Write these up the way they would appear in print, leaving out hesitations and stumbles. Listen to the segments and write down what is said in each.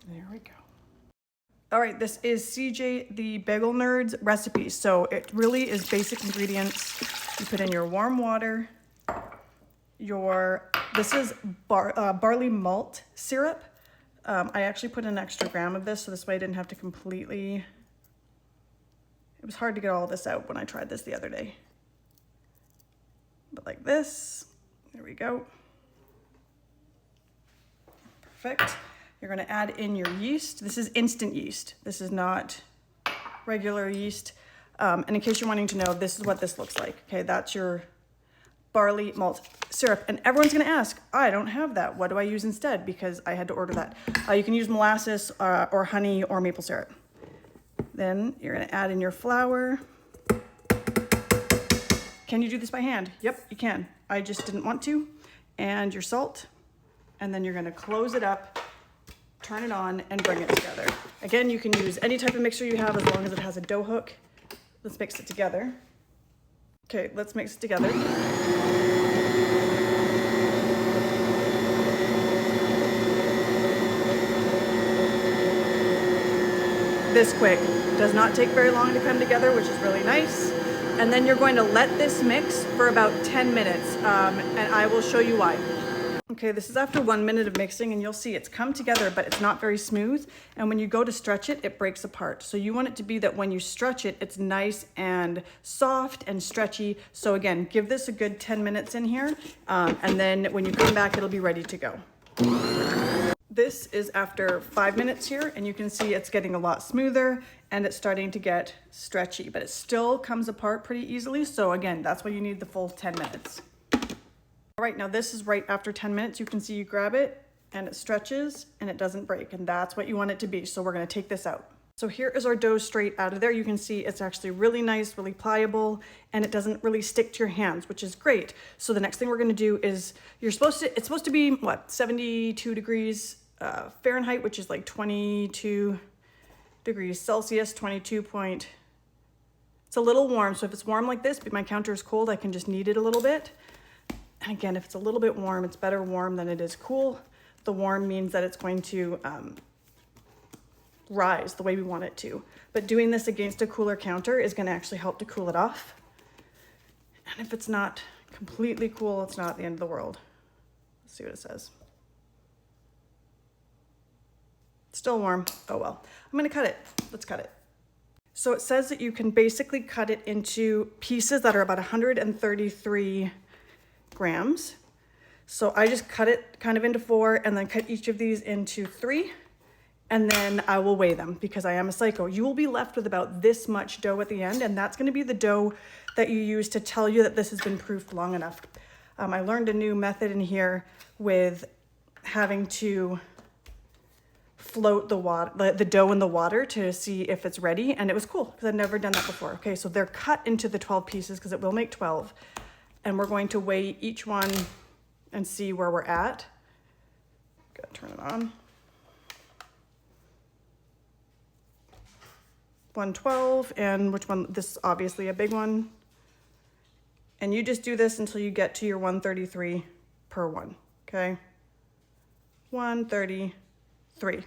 There we go. All right, this is CJ, the Bagel Nerd's recipe. So it really is basic ingredients. You put in your warm water, this is barley malt syrup. I actually put an extra gram of this, so this way I didn't have to completely, it was hard to get all this out when I tried this the other day. But like this, there we go. Perfect. You're gonna add in your yeast. This is instant yeast. This is not regular yeast. And in case you're wanting to know, this is what this looks like. Okay, that's your barley malt syrup. And everyone's gonna ask, I don't have that. What do I use instead? Because I had to order that. You can use molasses or honey or maple syrup. Then you're gonna add in your flour. Can you do this by hand? Yep, you can. I just didn't want to. And your salt. And then you're gonna close it up, turn it on, and bring it together. Again, you can use any type of mixer you have as long as it has a dough hook. Let's mix it together. Okay, let's mix it together. This quick. Does not take very long to come together, which is really nice. And then you're going to let this mix for about 10 minutes, and I will show you why. Okay, this is after 1 minute of mixing, and you'll see it's come together, but it's not very smooth. And when you go to stretch it, it breaks apart. So you want it to be that when you stretch it, it's nice and soft and stretchy. So again, give this a good 10 minutes in here, and then when you come back, it'll be ready to go. This is after 5 minutes here, and you can see it's getting a lot smoother and it's starting to get stretchy, but it still comes apart pretty easily. So again, that's why you need the full 10 minutes. All right, now this is right after 10 minutes. You can see you grab it and it stretches and it doesn't break, and that's what you want it to be. So we're gonna take this out. So here is our dough straight out of there. You can see it's actually really nice, really pliable, and it doesn't really stick to your hands, which is great. So the next thing we're gonna do is, it's supposed to be what, 72 degrees Fahrenheit, which is like 22 degrees Celsius, it's a little warm. So if it's warm like this, but my counter is cold, I can just knead it a little bit. And again, if it's a little bit warm, it's better warm than it is cool. The warm means that it's going to rise the way we want it to. But doing this against a cooler counter is going to actually help to cool it off. And if it's not completely cool, it's not the end of the world. Let's see what it says. It's still warm. Oh well. I'm going to cut it. Let's cut it. So it says that you can basically cut it into pieces that are about 133 grams. So I just cut it kind of into 4 and then cut each of these into 3, and then I will weigh them because I am a psycho. You will be left with about this much dough at the end, and that's going to be the dough that you use to tell you that this has been proofed long enough. I learned a new method in here with having to float the dough in the water to see if it's ready, and it was cool because I'd never done that before. Okay, so they're cut into the 12 pieces because it will make 12, and we're going to weigh each one and see where we're at. Gotta turn it on. 112, and which one? This is obviously a big one. And you just do this until you get to your 133 per one, okay? 133.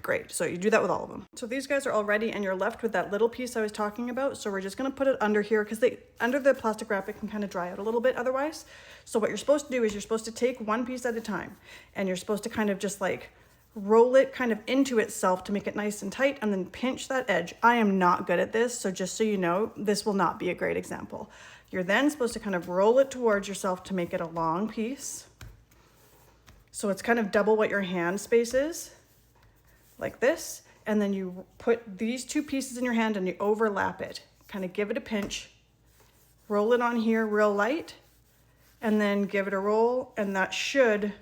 Great. So you do that with all of them. So these guys are all ready, and you're left with that little piece I was talking about. So we're just going to put it under here because under the plastic wrap, it can kind of dry out a little bit otherwise. So what you're supposed to do is you're supposed to take one piece at a time, and you're supposed to kind of just like roll it kind of into itself to make it nice and tight, and then pinch that edge. I am not good at this, so just so you know, this will not be a great example. You're then supposed to kind of roll it towards yourself to make it a long piece. So it's kind of double what your hand space is, like this. And then you put these two pieces in your hand and you overlap it. Kind of give it a pinch, roll it on here real light, and then give it a roll, and that should,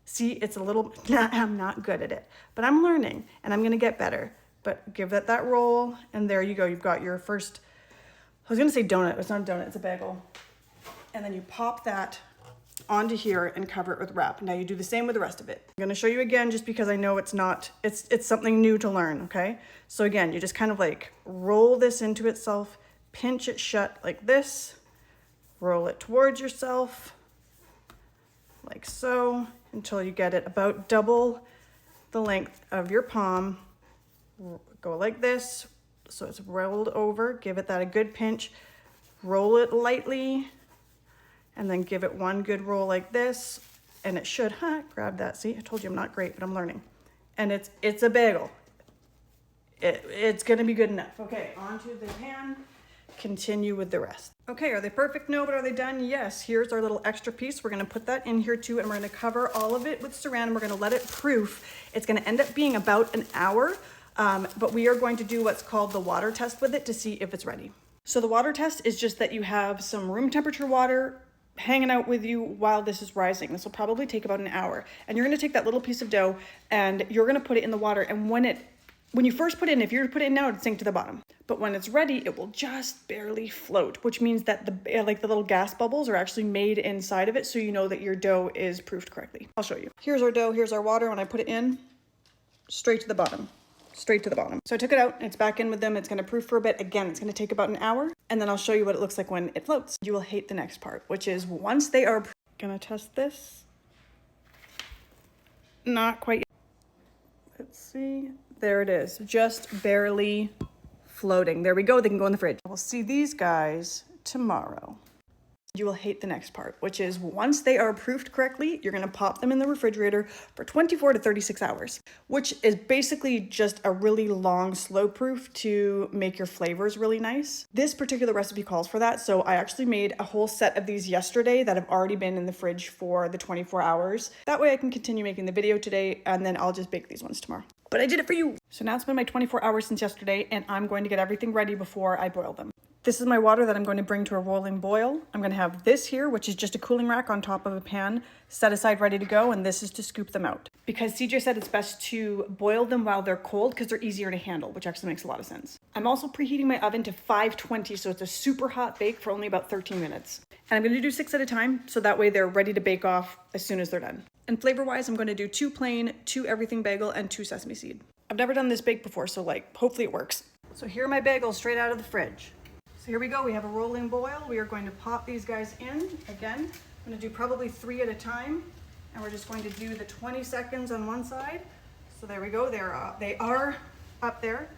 see, it's a little, I'm not good at it, but I'm learning and I'm gonna get better. But give it that roll, and there you go. You've got your first, I was gonna say donut, it's not a donut, it's a bagel. And then you pop that onto here and cover it with wrap. Now you do the same with the rest of it. I'm gonna show you again just because I know it's something new to learn, okay? So again, you just kind of like roll this into itself, pinch it shut like this, roll it towards yourself, like so, until you get it about double the length of your palm. Go like this, so it's rolled over. Give it that a good pinch. Roll it lightly, and then give it one good roll like this, and it should, grab that. See, I told you I'm not great, but I'm learning. And it's a bagel. It's gonna be good enough. Okay, onto the pan. Continue with the rest. Okay, are they perfect? No, but are they done? Yes. Here's our little extra piece. We're gonna put that in here too, and we're gonna cover all of it with saran, and we're gonna let it proof. It's gonna end up being about an hour, but we are going to do what's called the water test with it to see if it's ready. So the water test is just that you have some room temperature water hanging out with you while this is rising. This will probably take about an hour. And you're gonna take that little piece of dough and you're gonna put it in the water. And when you first put it in, if you were to put it in now, it'd sink to the bottom. But when it's ready, it will just barely float, which means that the little gas bubbles are actually made inside of it, so you know that your dough is proofed correctly. I'll show you. Here's our dough, here's our water. When I put it in, straight to the bottom. Straight to the bottom. So I took it out, it's back in with them. It's gonna proof for a bit. Again, it's gonna take about an hour, and then I'll show you what it looks like when it floats. You will hate the next part, which is once they are gonna test this. Not quite yet. Let's see. There it is, just barely floating. There we go, they can go in the fridge. We'll see these guys tomorrow. You will hate the next part, which is once they are proofed correctly, you're gonna pop them in the refrigerator for 24 to 36 hours, which is basically just a really long slow proof to make your flavors really nice. This particular recipe calls for that, so I actually made a whole set of these yesterday that have already been in the fridge for the 24 hours. That way I can continue making the video today, and then I'll just bake these ones tomorrow. But I did it for you. So now it's been my 24 hours since yesterday, and I'm going to get everything ready before I boil them. This is my water that I'm going to bring to a rolling boil. I'm going to have this here, which is just a cooling rack on top of a pan, set aside ready to go, and this is to scoop them out. Because CJ said it's best to boil them while they're cold because they're easier to handle, which actually makes a lot of sense. I'm also preheating my oven to 520, so it's a super hot bake for only about 13 minutes. And I'm going to do 6 at a time, so that way they're ready to bake off as soon as they're done. And flavor-wise, I'm going to do 2 plain, 2 everything bagel, and 2 sesame seed. I've never done this bake before, so hopefully it works. So here are my bagels straight out of the fridge. So here we go, we have a rolling boil. We are going to pop these guys in. Again, I'm gonna do probably 3 at a time. And we're just going to do the 20 seconds on one side. So there we go, they are up there.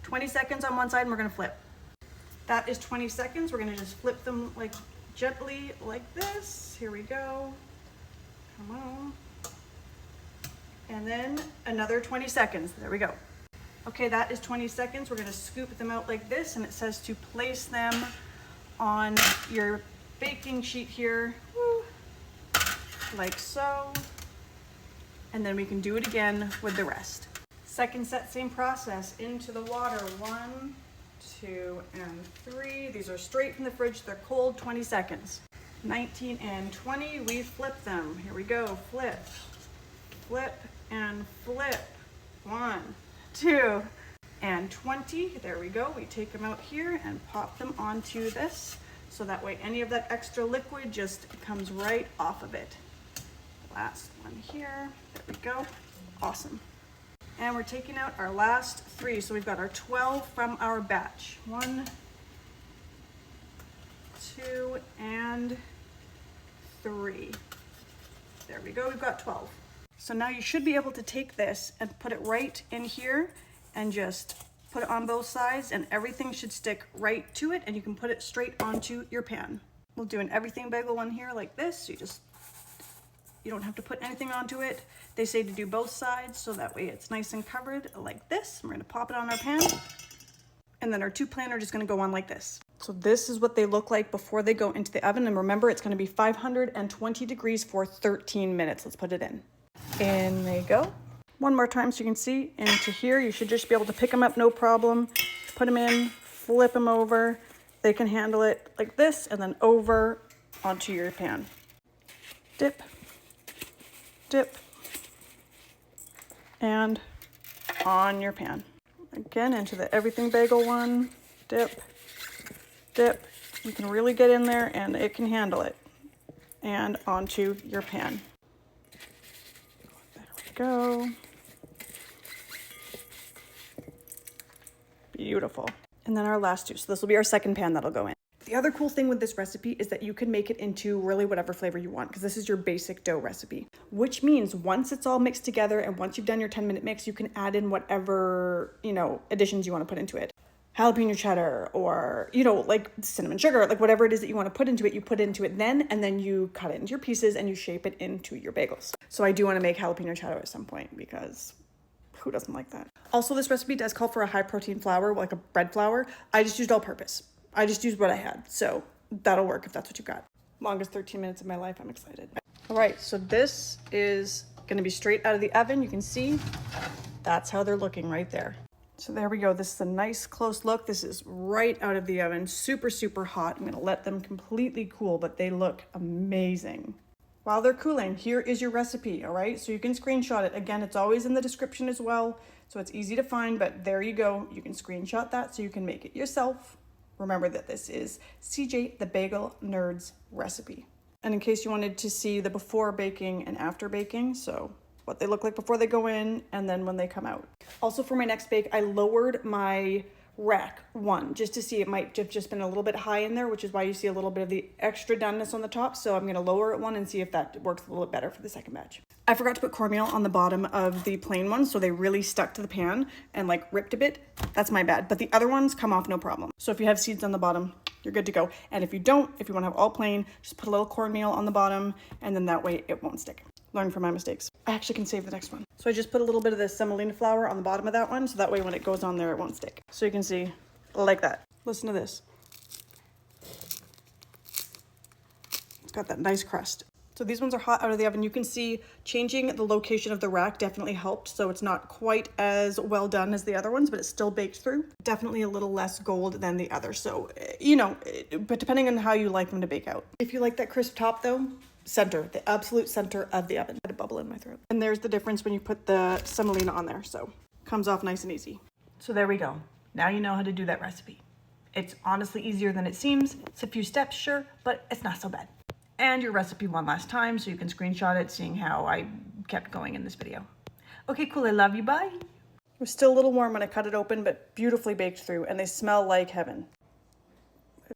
20 seconds on one side, and we're gonna flip. That is 20 seconds. We're gonna just flip them gently like this. Here we go, come on. And then another 20 seconds, there we go. Okay, that is 20 seconds. We're gonna scoop them out like this, and it says to place them on your baking sheet here, like so. And then we can do it again with the rest. Second set, same process, into the water. 1, 2, and 3. These are straight from the fridge, they're cold, 20 seconds. 19 and 20, we flip them. Here we go, flip, flip, and flip. 1, 2, and 20. There we go. We take them out here and pop them onto this, so that way any of that extra liquid just comes right off of it. Last one here. There we go. Awesome. And we're taking out our last 3. So we've got our 12 from our batch. 1, 2, and 3. There we go. We've got 12. So now you should be able to take this and put it right in here and just put it on both sides, and everything should stick right to it, and you can put it straight onto your pan. We'll do an everything bagel one here like this. You don't have to put anything onto it. They say to do both sides, so that way it's nice and covered like this. We're gonna pop it on our pan, and then our 2 plain are just gonna go on like this. So this is what they look like before they go into the oven, and remember it's gonna be 520 degrees for 13 minutes. Let's put it in. In they go. One more time so you can see into here. You should just be able to pick them up, no problem. Put them in, flip them over. They can handle it like this, and then over onto your pan. Dip, dip, and on your pan. Again, into the everything bagel one. Dip, dip. You can really get in there and it can handle it. And onto your pan. There we go. Beautiful. And then our last 2. So this will be our second pan that'll go in. The other cool thing with this recipe is that you can make it into really whatever flavor you want, because this is your basic dough recipe, which means once it's all mixed together and once you've done your 10-minute mix, you can add in whatever, additions you want to put into it. Jalapeno cheddar or, like cinnamon sugar, like whatever it is that you want to put into it, you put into it then, and then you cut it into your pieces and you shape it into your bagels. So I do want to make jalapeno cheddar at some point, because who doesn't like that? Also, this recipe does call for a high protein flour, like a bread flour. I just used all purpose. I just used what I had. So that'll work if that's what you got. Longest 13 minutes of my life. I'm excited. All right, so this is going to be straight out of the oven. You can see that's how they're looking right there. So there we go. This is a nice close look. This is right out of the oven. Super, super hot. I'm going to let them completely cool, but they look amazing. While they're cooling, here is your recipe, all right? So you can screenshot it. Again, it's always in the description as well, so it's easy to find, but there you go. You can screenshot that so you can make it yourself. Remember that this is CJ the Bagel Nerd's recipe. And in case you wanted to see the before baking and after baking, so what they look like before they go in and then when they come out. Also for my next bake, I lowered my rack one just to see, it might have just been a little bit high in there, which is why you see a little bit of the extra doneness on the top. So I'm going to lower it one and see if that works a little bit better for the second batch. I forgot to put cornmeal on the bottom of the plain ones, so they really stuck to the pan and like ripped a bit. That's my bad, but the other ones come off no problem. So if you have seeds on the bottom, you're good to go. And if you don't, if you want to have all plain, just put a little cornmeal on the bottom, and then that way it won't stick. Learn from my mistakes. I actually can save the next one. So I just put a little bit of this semolina flour on the bottom of that one, so that way when it goes on there, it won't stick. So you can see, like that. Listen to this. It's got that nice crust. So these ones are hot out of the oven. You can see changing the location of the rack definitely helped. So it's not quite as well done as the other ones, but it's still baked through. Definitely a little less gold than the other. So, but depending on how you like them to bake out. If you like that crisp top though, center, the absolute center of the oven. I had a bubble in my throat. And there's the difference when you put the semolina on there. So comes off nice and easy. So there we go. Now you know how to do that recipe. It's honestly easier than it seems. It's a few steps, sure, but it's not so bad. And your recipe one last time so you can screenshot it, seeing how I kept going in this video. Okay, cool, I love you, bye. It was still a little warm when I cut it open, but beautifully baked through, and they smell like heaven.